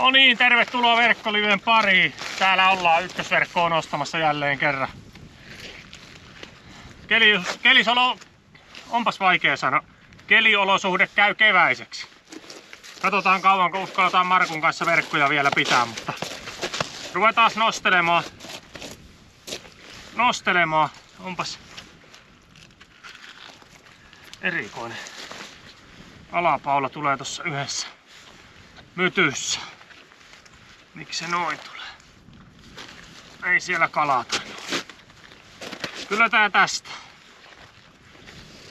No niin, tervetuloa Verkkoliven pariin. Täällä ollaan ykkösverkkoa nostamassa jälleen kerran. Kelisolo, onpas vaikea sana. Keliolosuhde käy keväiseksi. Katsotaan kauanko uskalletaan Markun kanssa verkkoja vielä pitää, mutta ruvetaan nostelemaan. Onpas erikoinen. Alapaula tulee tossa yhdessä mytyssä. Miksi se noin tulee? Ei siellä kalaa tainnut. Kyllä tää tästä.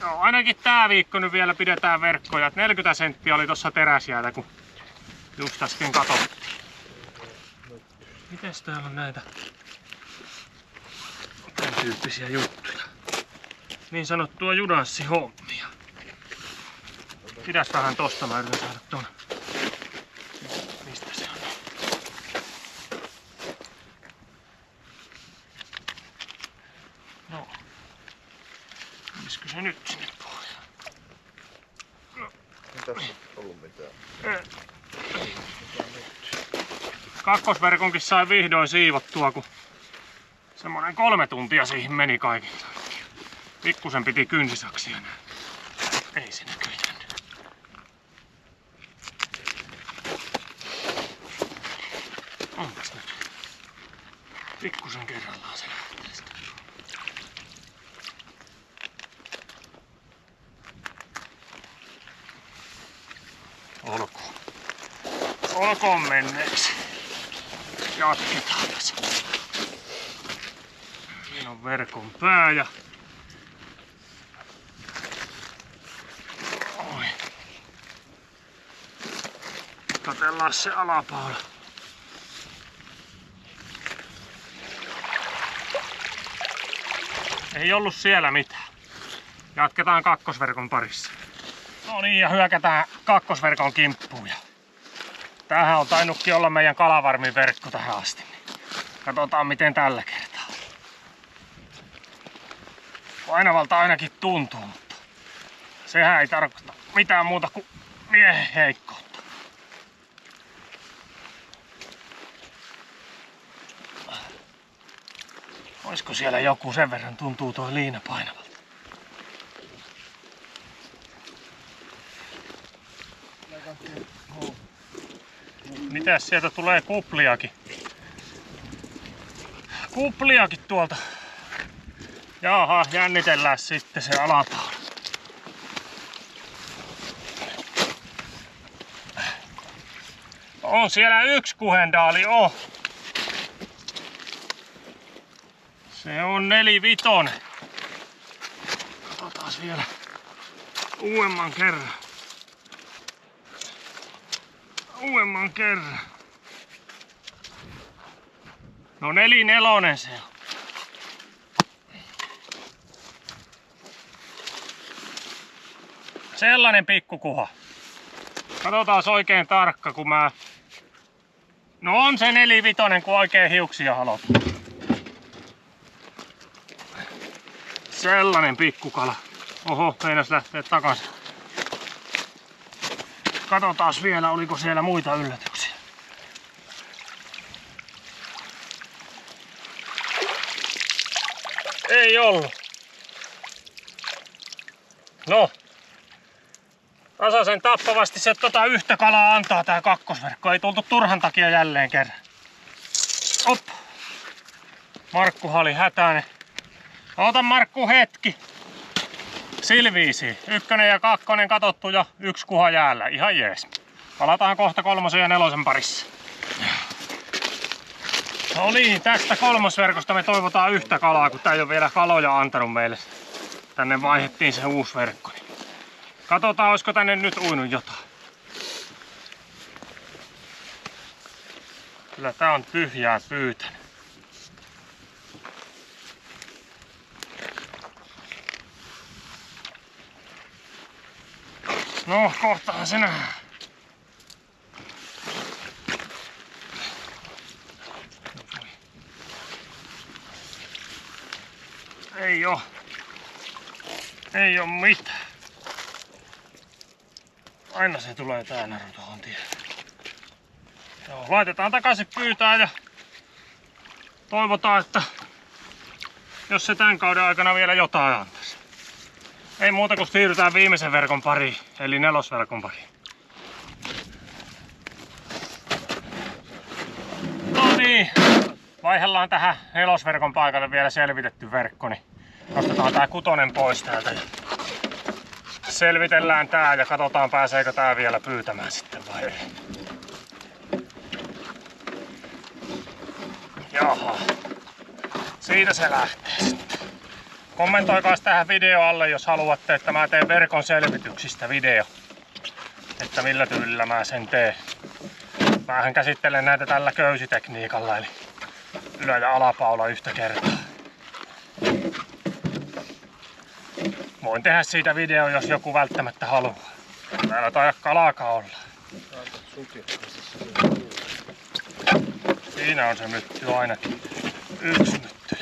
Joo, ainakin tää viikko nyt vielä pidetään verkkoja. 40 senttiä oli tossa teräsjäätä, kun just äsken katsottiin. Mites täällä on näitä tän tyyppisiä juttuja? Niin sanottua judanssihommia. Pidäs vähän tosta, mä yritän saada tuon. Mistä se on? No. Miskö se nyt sinne pohjaan? No. Ei tässä ollut mitään. Kakkosverkonkin sai vihdoin siivottua, kun semmonen 3 tuntia siihen meni kaikille. Pikkusen piti kynsisaksia nää. Ei se näköjään. Onpas nyt. Pikkusen kerrallaan se lähtee sitä. Olkoon menneeksi. Jatketaan tässä. Siinä on verkon pää ja oi. Katellaan se alapaula. Ei ollut siellä mitään. Jatketaan kakkosverkon parissa. No niin, ja hyökätään kakkosverkon kimppuun. Tämähän on tainnutkin olla meidän kalavarmin verkko tähän asti. Katsotaan miten tällä kertaa. Painavalta ainakin tuntuu, mutta sehän ei tarkoita mitään muuta kuin miehen heikkoutta. Olisiko siellä joku, sen verran tuntuu tuo liina painavalta. Mitäs sieltä tulee kupliakin? Kupliakin tuolta. Jaha, jännitellään sitten se alapaula. On siellä yksi kuhendaali, Se on 4-vitonen. Katsotaan vielä uudemman kerran. No 4-4 se on. Sellainen pikkukuha. Katsotaan oikein tarkka, kun mä... No on se 4-vitonen, kun oikein hiuksia halot. Sellainen pikkukala. Oho, meinas lähtee takaisin. Katsotaan vielä, oliko siellä muita yllätyksiä. Ei ollut. No. Tasaisen tappavasti se yhtä kalaa antaa tää kakkosverkko. Ei tultu turhan takia jälleen kerran. Op. Markkuhan oli hätäinen. Ota Markku hetki. Silviisi. 1 ja 2 katsottu ja 1 kuha jäällä. Ihan jees. Palataan kohta 3 ja 4 parissa. No niin, tästä 3-verkosta me toivotaan yhtä kalaa, kun tää ei ole vielä kaloja antanut meille. Tänne vaihdettiin se uusi verkko. Katsotaan, olisiko tänne nyt uinut jotain. Kyllä tää on tyhjää pyytänyt. No, kohtahan se nähdään. Ei oo mitään. Aina se tulee tää naru tohon tielle. Joo, laitetaan takaisin pyytään ja toivotaan, että jos se tämän kauden aikana vielä jotain antaisi. Ei muuta kuin siirrytään viimeisen verkon pariin, eli nelosverkon pariin. No niin, vaihdellaan tähän nelosverkon paikalle vielä selvitetty verkko, niin nostetaan tää kutonen pois täältä. Ja selvitellään tää ja katsotaan pääseekö tää vielä pyytämään sitten vai ei. Jaha, siitä se lähtee sitten. Kommentoikaa tähän video alle, jos haluatte, että mä teen verkon selvityksistä video. Että millä tyylillä mä sen teen. Mähän käsittelen näitä tällä köysitekniikalla, eli ylä- ja alapaula yhtä kertaa. Voin tehdä siitä video, jos joku välttämättä haluaa. Täällä taida kalaakaan olla. Siinä on se mytty ainakin. Yksi mytty.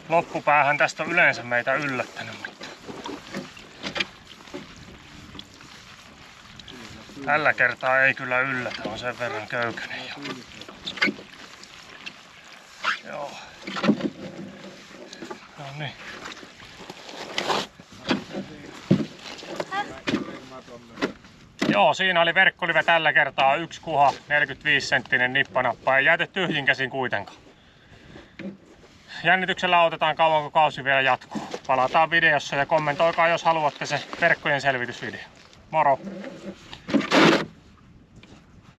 Loppupäähän tästä on yleensä meitä yllättänyt, mutta tällä kertaa ei kyllä yllätä, on sen verran köykäinen jo. Joo. No niin. Joo, siinä oli verkkolive tällä kertaa. Yksi kuha, 45 senttinen nippanappa. Ei jääty tyhjin käsin kuitenkaan. Jännityksellä otetaan kauan kun kausi vielä jatkuu. Palataan videossa ja kommentoikaa jos haluatte se verkkojen selvitysvideo. Moro!